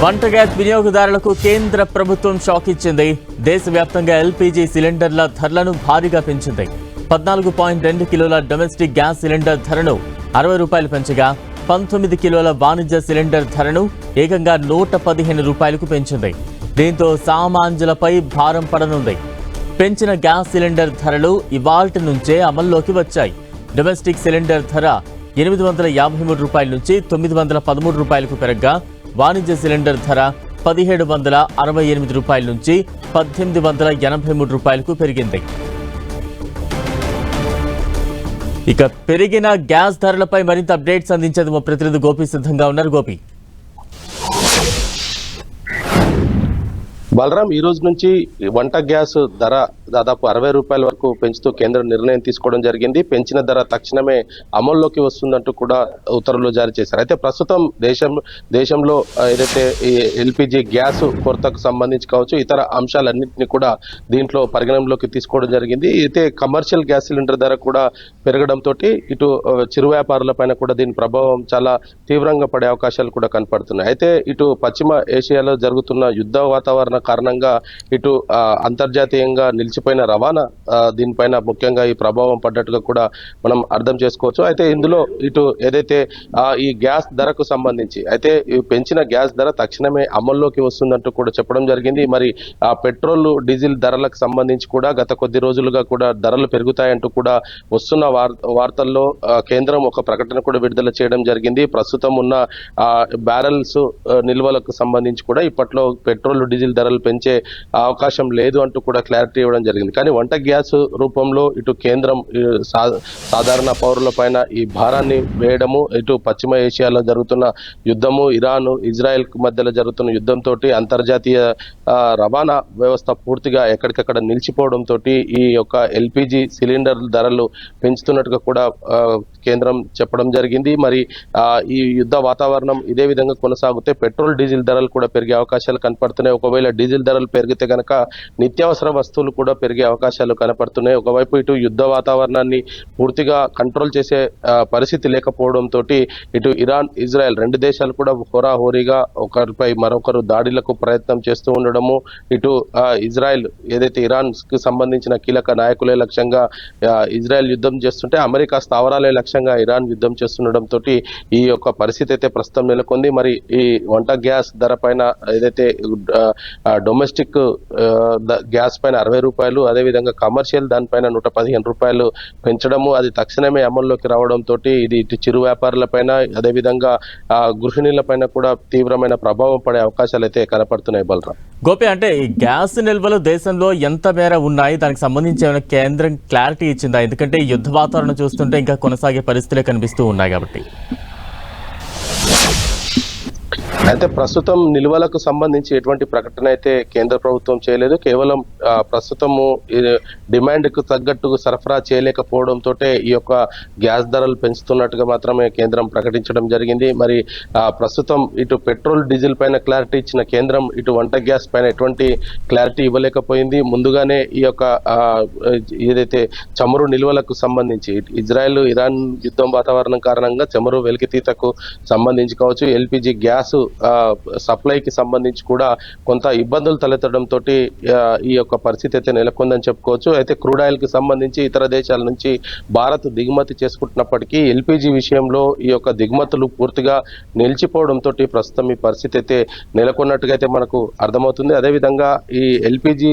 వంట గ్యాస్ వినియోగదారులకు కేంద్ర ప్రభుత్వం షాక్ ఇచ్చింది. దేశవ్యాప్తంగా ఎల్పీజీ సిలిండర్ల ధరలను భారీగా పెంచింది. 14.2 కిలోల డొమెస్టిక్ గ్యాస్ సిలిండర్ ధరను 60 రూపాయలు పెంచగా 19 కిలోల వాణిజ్య సిలిండర్ ధరను ఏకంగా 115 రూపాయలకు పెంచింది. దీంతో సామాన్యులపై భారం పడనుంది. పెంచిన గ్యాస్ సిలిండర్ ధరలు ఇవాల్టి నుంచే అమల్లోకి వచ్చాయి. డొమెస్టిక్ సిలిండర్ ధర 853 రూపాయల నుంచి 913 రూపాయలకు పెరగ్గా వాణిజ్య సిలిండర్ ధర 1768 రూపాయల నుంచి 1883 రూపాయలకు పెరిగింది. ఇక పెరిగిన గ్యాస్ ధరలపై మరింత అప్డేట్స్ అందించేందుకు మా ప్రతినిధి గోపి సిద్ధంగా ఉన్నారు. గోపి, బలరాం, ఈ రోజు నుంచి వంట గ్యాస్ ధర దాదాపు 60 రూపాయల వరకు పెంచుతూ కేంద్రం నిర్ణయం తీసుకోవడం జరిగింది. పెంచిన ధర తక్షణమే అమల్లోకి వస్తుందంటూ కూడా ఉత్తర్వులు జారీ చేశారు. అయితే ప్రస్తుతం దేశంలో ఏదైతే ఈ ఎల్పిజి గ్యాస్ కొరతకు సంబంధించి కావచ్చు, ఇతర అంశాలన్నింటినీ కూడా దీంట్లో పరిగణనలోకి తీసుకోవడం జరిగింది. అయితే కమర్షియల్ గ్యాస్ సిలిండర్ ధర కూడా పెరగడంతో ఇటు చిరు వ్యాపారులపైన కూడా దీని ప్రభావం చాలా తీవ్రంగా పడే అవకాశాలు కూడా కనపడుతున్నాయి. అయితే ఇటు పశ్చిమ ఏషియాలో జరుగుతున్న యుద్ధ వాతావరణ కారణంగా ఇటు అంతర్జాతీయంగా నిలిచిపోయిన రవాణా దీనిపైన ముఖ్యంగా ఈ ప్రభావం పడ్డట్టుగా కూడా మనం అర్థం చేసుకోవచ్చు. అయితే ఇందులో ఇటు ఏదైతే ఈ గ్యాస్ ధరకు సంబంధించి అయితే పెంచిన గ్యాస్ ధర తక్షణమే అమల్లోకి వస్తుందంటూ కూడా చెప్పడం జరిగింది. మరి పెట్రోల్ డీజిల్ ధరలకు సంబంధించి కూడా గత కొద్ది రోజులుగా కూడా ధరలు పెరుగుతాయంటూ కూడా వస్తున్న వార్తల్లో కేంద్రం ఒక ప్రకటన కూడా విడుదల చేయడం జరిగింది. ప్రస్తుతం ఉన్న బ్యారెల్స్ నిల్వలకు సంబంధించి కూడా ఇప్పట్లో పెట్రోల్ డీజిల్ ధరలు పెంచే అవకాశం లేదు అంటూ కూడా క్లారిటీ ఇవ్వడం జరిగింది. కానీ వంట గ్యాస్ రూపంలో ఇటు కేంద్రం సాధారణ పౌరుల పైన ఈ భారాన్ని వేయడము, ఇటు పశ్చిమ ఏషియాలో జరుగుతున్న యుద్ధము, ఇరాన్ ఇజ్రాయెల్ మధ్యలో జరుగుతున్న యుద్ధంతో అంతర్జాతీయ రవాణా వ్యవస్థ పూర్తిగా ఎక్కడికక్కడ నిలిచిపోవడంతో ఈ యొక్క ఎల్పిజి సిలిండర్ ధరలు పెంచుతున్నట్టుగా కూడా కేంద్రం చెప్పడం జరిగింది. మరి ఈ యుద్ధ వాతావరణం ఇదే విధంగా కొనసాగితే పెట్రోల్ డీజిల్ ధరలు కూడా పెరిగే అవకాశాలు కనపడుతున్నాయి. ఒకవేళ డీజిల్ ధరలు పెరిగితే కనుక నిత్యావసర వస్తువులు కూడా పెరిగే అవకాశాలు కనపడుతున్నాయి. ఒకవైపు ఇటు యుద్ధ వాతావరణాన్ని పూర్తిగా కంట్రోల్ చేసే పరిస్థితి లేకపోవడంతో ఇటు ఇరాన్ ఇజ్రాయెల్ రెండు దేశాలు కూడా హోరాహోరీగా ఒకరిపై మరొకరు దాడులకు ప్రయత్నం చేస్తూ ఉండడము, ఇటు ఇజ్రాయెల్ ఏదైతే ఇరాన్ కి సంబంధించిన కీలక నాయకులే లక్ష్యంగా ఇజ్రాయెల్ యుద్ధం చేస్తుంటే అమెరికా స్థావరాలే లక్ష్యంగా ఇరాన్ యుద్ధం చేస్తుండడంతో ఈ యొక్క పరిస్థితి అయితే ప్రస్తుతం నెలకొంది. మరి ఈ వంట గ్యాస్ ధర పైన ఏదైతే డొమెస్టిక్ గ్యాస్ పైన 60 రూపాయలు, అదేవిధంగా కమర్షియల్ దానిపైన 115 రూపాయలు పెంచడము, అది తక్షణమే అమల్లోకి రావడంతో ఇది ఇటు చిరు వ్యాపారుల పైన అదేవిధంగా గృహిణీల పైన కూడా తీవ్రమైన ప్రభావం పడే అవకాశాలు అయితే కనపడుతున్నాయి. బలరాం, గోపి, అంటే ఈ గ్యాస్ నిల్వలు దేశంలో ఎంత మేర ఉన్నాయి, దానికి సంబంధించి ఏమైనా కేంద్రం క్లారిటీ ఇచ్చిందా? ఎందుకంటే ఈ యుద్ధ వాతావరణం చూస్తుంటే ఇంకా కొనసాగే పరిస్థితులే కనిపిస్తూ ఉన్నాయి కాబట్టి. అయితే ప్రస్తుతం నిల్వలకు సంబంధించి ఎటువంటి ప్రకటన అయితే కేంద్ర ప్రభుత్వం చేయలేదు. కేవలం ప్రస్తుతము డిమాండ్కు తగ్గట్టు సరఫరా చేయలేకపోవడంతో ఈ యొక్క గ్యాస్ ధరలు పెంచుతున్నట్టుగా మాత్రమే కేంద్రం ప్రకటించడం జరిగింది. మరి ప్రస్తుతం ఇటు పెట్రోల్ డీజిల్ పైన క్లారిటీ ఇచ్చిన కేంద్రం ఇటు వంట గ్యాస్ పైన ఎటువంటి క్లారిటీ ఇవ్వలేకపోయింది. ముందుగానే ఈ యొక్క ఏదైతే చమురు నిల్వలకు సంబంధించి ఇజ్రాయెల్ ఇరాన్ యుద్ధం వాతావరణం కారణంగా చమురు వెలికితీతకు సంబంధించి కావచ్చు, ఎల్పిజి గ్యాస్ సప్లైకి సంబంధించి కూడా కొంత ఇబ్బందులు తలెత్తడంతో ఈ యొక్క పరిస్థితి అయితే నెలకొందని చెప్పుకోవచ్చు. అయితే క్రూడ్ ఆయిల్ కి సంబంధించి ఇతర దేశాల నుంచి భారత్ దిగుమతి చేసుకుంటున్నప్పటికీ ఎల్పిజి విషయంలో ఈ యొక్క దిగుమతులు పూర్తిగా నిలిచిపోవడంతో ప్రస్తుతం ఈ పరిస్థితి అయితే నెలకొన్నట్టుగా అయితే మనకు అర్థమవుతుంది. అదేవిధంగా ఈ ఎల్పిజి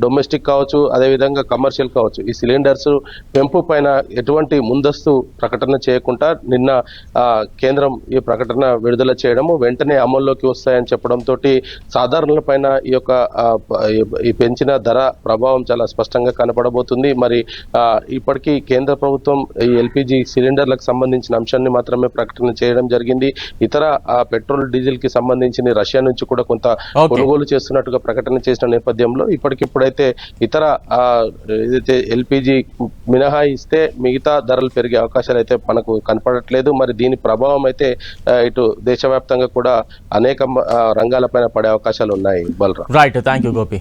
డొమెస్టిక్ కావచ్చు, అదేవిధంగా కమర్షియల్ కావచ్చు, ఈ సిలిండర్స్ పెంపు పైన ఎటువంటి ముందస్తు ప్రకటన చేయకుండా నిన్న కేంద్రం ఈ ప్రకటన విడుదల చేయడము, వెంటనే అమల్లోకి వస్తాయని చెప్పడంతో సాధారణుల పైన ఈ యొక్క ఈ పెంచిన ధర ప్రభావం చాలా స్పష్టంగా కనపడబోతుంది. మరి ఇప్పటికీ కేంద్ర ప్రభుత్వం ఈ ఎల్పిజి సిలిండర్లకు సంబంధించిన అంశాన్ని మాత్రమే ప్రకటన చేయడం జరిగింది. ఇతర పెట్రోల్ డీజిల్ కి సంబంధించిన రష్యా నుంచి కూడా కొంత కొనుగోలు చేస్తున్నట్టుగా ప్రకటన చేసిన నేపథ్యంలో ఇప్పటికిప్పుడైతే ఇతర ఏదైతే ఎల్పిజి మినహాయిస్తే మిగతా ధరలు పెరిగే అవకాశాలు అయితే మనకు కనపడట్లేదు. మరి దీని ప్రభావం అయితే ఇటు దేశవ్యాప్తంగా కూడా అనేక రంగాలపైన పడే అవకాశాలు ఉన్నాయి. Balaram, right, thank you Gopi.